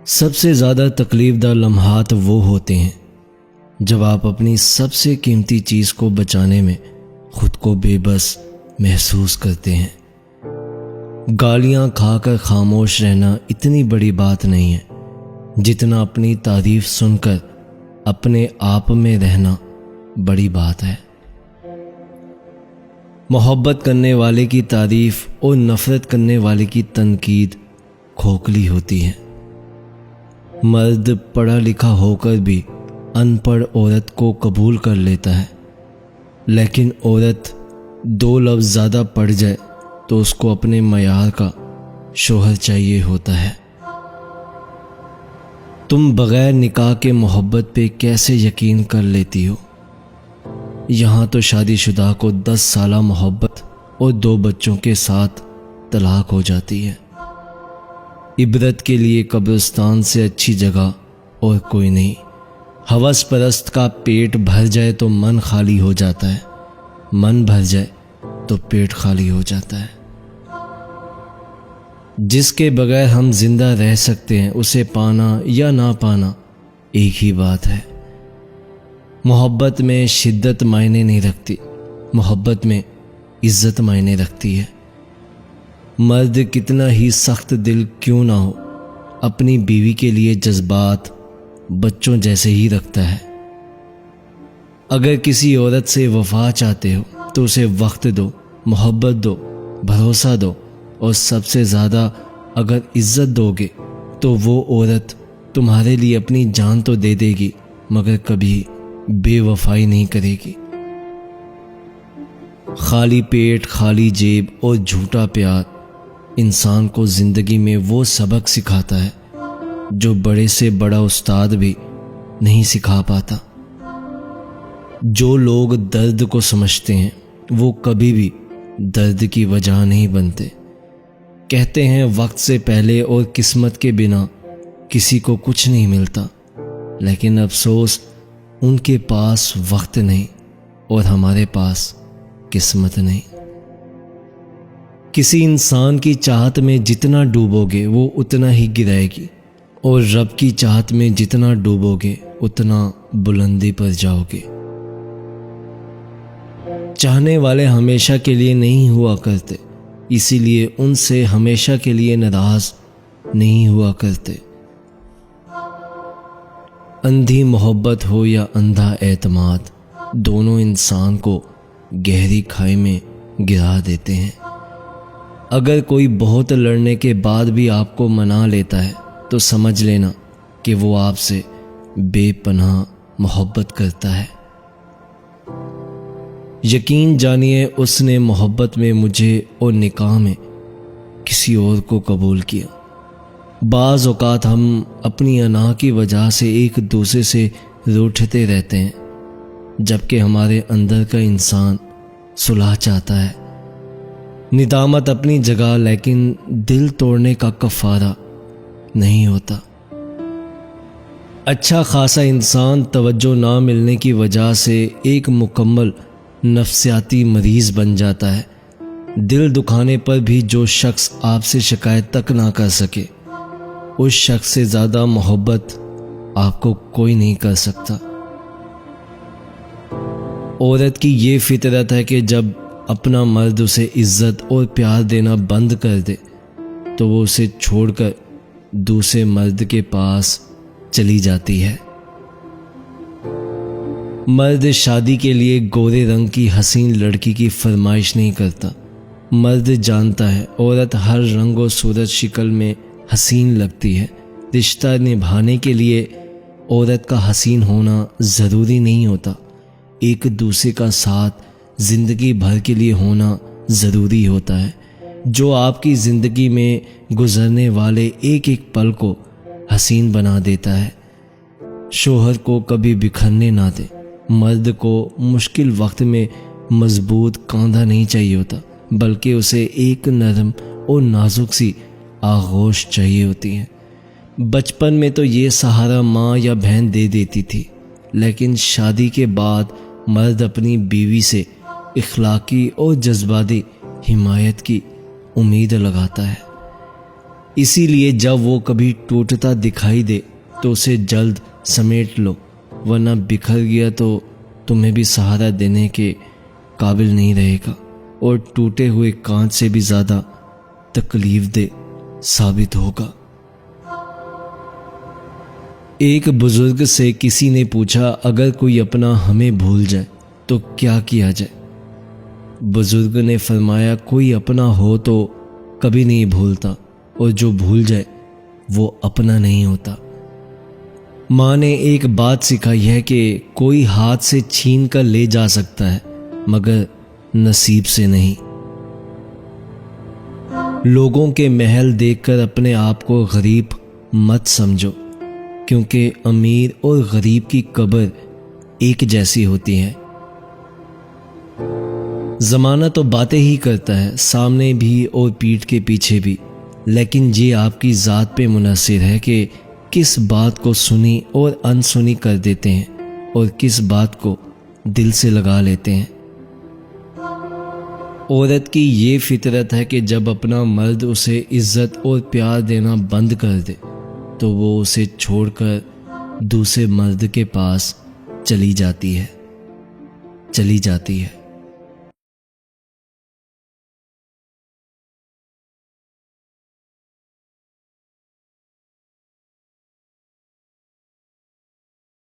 سب سے زیادہ تکلیف دہ لمحات وہ ہوتے ہیں جب آپ اپنی سب سے قیمتی چیز کو بچانے میں خود کو بے بس محسوس کرتے ہیں۔ گالیاں کھا کر خاموش رہنا اتنی بڑی بات نہیں ہے جتنا اپنی تعریف سن کر اپنے آپ میں رہنا بڑی بات ہے۔ محبت کرنے والے کی تعریف اور نفرت کرنے والے کی تنقید کھوکھلی ہوتی ہے۔ مرد پڑھا لکھا ہو کر بھی ان پڑھ عورت کو قبول کر لیتا ہے، لیکن عورت 2 لفظ زیادہ پڑھ جائے تو اس کو اپنے معیار کا شوہر چاہیے ہوتا ہے۔ تم بغیر نکاح کے محبت پہ کیسے یقین کر لیتی ہو؟ یہاں تو شادی شدہ کو 10 سالہ محبت اور 2 بچوں کے ساتھ طلاق ہو جاتی ہے۔ عبرت کے لیے قبرستان سے اچھی جگہ اور کوئی نہیں۔ ہوس پرست کا پیٹ بھر جائے تو من خالی ہو جاتا ہے، من بھر جائے تو پیٹ خالی ہو جاتا ہے۔ جس کے بغیر ہم زندہ رہ سکتے ہیں اسے پانا یا نہ پانا ایک ہی بات ہے۔ محبت میں شدت معنی نہیں رکھتی، محبت میں عزت معنی رکھتی ہے۔ مرد کتنا ہی سخت دل کیوں نہ ہو، اپنی بیوی کے لیے جذبات بچوں جیسے ہی رکھتا ہے۔ اگر کسی عورت سے وفا چاہتے ہو تو اسے وقت دو، محبت دو، بھروسہ دو، اور سب سے زیادہ اگر عزت دو گے تو وہ عورت تمہارے لیے اپنی جان تو دے دے گی مگر کبھی بے وفائی نہیں کرے گی۔ خالی پیٹ، خالی جیب اور جھوٹا پیار انسان کو زندگی میں وہ سبق سکھاتا ہے جو بڑے سے بڑا استاد بھی نہیں سکھا پاتا۔ جو لوگ درد کو سمجھتے ہیں وہ کبھی بھی درد کی وجہ نہیں بنتے۔ کہتے ہیں وقت سے پہلے اور قسمت کے بنا کسی کو کچھ نہیں ملتا، لیکن افسوس ان کے پاس وقت نہیں اور ہمارے پاس قسمت نہیں۔ کسی انسان کی چاہت میں جتنا ڈوبو گے وہ اتنا ہی گرائے گی، اور رب کی چاہت میں جتنا ڈوبو گے اتنا بلندی پر جاؤ گے۔ چاہنے والے ہمیشہ کے لیے نہیں ہوا کرتے، اسی لیے ان سے ہمیشہ کے لیے ناراض نہیں ہوا کرتے۔ اندھی محبت ہو یا اندھا اعتماد، دونوں انسان کو گہری کھائی میں گرا دیتے ہیں۔ اگر کوئی بہت لڑنے کے بعد بھی آپ کو منا لیتا ہے تو سمجھ لینا کہ وہ آپ سے بے پناہ محبت کرتا ہے۔ یقین جانیے اس نے محبت میں مجھے اور نکاح میں کسی اور کو قبول کیا۔ بعض اوقات ہم اپنی انا کی وجہ سے ایک دوسرے سے روٹھتے رہتے ہیں، جبکہ ہمارے اندر کا انسان صلح چاہتا ہے۔ ندامت اپنی جگہ، لیکن دل توڑنے کا کفارہ نہیں ہوتا۔ اچھا خاصا انسان توجہ نہ ملنے کی وجہ سے ایک مکمل نفسیاتی مریض بن جاتا ہے۔ دل دکھانے پر بھی جو شخص آپ سے شکایت تک نہ کر سکے، اس شخص سے زیادہ محبت آپ کو کوئی نہیں کر سکتا۔ عورت کی یہ فطرت ہے کہ جب اپنا مرد اسے عزت اور پیار دینا بند کر دے تو وہ اسے چھوڑ کر دوسرے مرد کے پاس چلی جاتی ہے۔ مرد شادی کے لیے گورے رنگ کی حسین لڑکی کی فرمائش نہیں کرتا۔ مرد جانتا ہے عورت ہر رنگ و صورت شکل میں حسین لگتی ہے۔ رشتہ نبھانے کے لیے عورت کا حسین ہونا ضروری نہیں ہوتا، ایک دوسرے کا ساتھ زندگی بھر کے لیے ہونا ضروری ہوتا ہے، جو آپ کی زندگی میں گزرنے والے ایک ایک پل کو حسین بنا دیتا ہے۔ شوہر کو کبھی بکھرنے نہ دے۔ مرد کو مشکل وقت میں مضبوط کاندھا نہیں چاہیے ہوتا، بلکہ اسے ایک نرم اور نازک سی آغوش چاہیے ہوتی ہے۔ بچپن میں تو یہ سہارا ماں یا بہن دے دیتی تھی، لیکن شادی کے بعد مرد اپنی بیوی سے اخلاقی اور جذباتی حمایت کی امید لگاتا ہے۔ اسی لیے جب وہ کبھی ٹوٹتا دکھائی دے تو اسے جلد سمیٹ لو، ورنہ بکھر گیا تو تمہیں بھی سہارا دینے کے قابل نہیں رہے گا اور ٹوٹے ہوئے کانچ سے بھی زیادہ تکلیف دہ ثابت ہوگا۔ ایک بزرگ سے کسی نے پوچھا، اگر کوئی اپنا ہمیں بھول جائے تو کیا کیا جائے؟ بزرگ نے فرمایا، کوئی اپنا ہو تو کبھی نہیں بھولتا، اور جو بھول جائے وہ اپنا نہیں ہوتا۔ ماں نے ایک بات سکھائی ہے کہ کوئی ہاتھ سے چھین کر لے جا سکتا ہے مگر نصیب سے نہیں۔ لوگوں کے محل دیکھ کر اپنے آپ کو غریب مت سمجھو، کیونکہ امیر اور غریب کی قبر ایک جیسی ہوتی ہے۔ زمانہ تو باتیں ہی کرتا ہے، سامنے بھی اور پیٹھ کے پیچھے بھی، لیکن یہ آپ کی ذات پہ منحصر ہے کہ کس بات کو سنی اور انسنی کر دیتے ہیں اور کس بات کو دل سے لگا لیتے ہیں۔ عورت کی یہ فطرت ہے کہ جب اپنا مرد اسے عزت اور پیار دینا بند کر دے تو وہ اسے چھوڑ کر دوسرے مرد کے پاس چلی جاتی ہے۔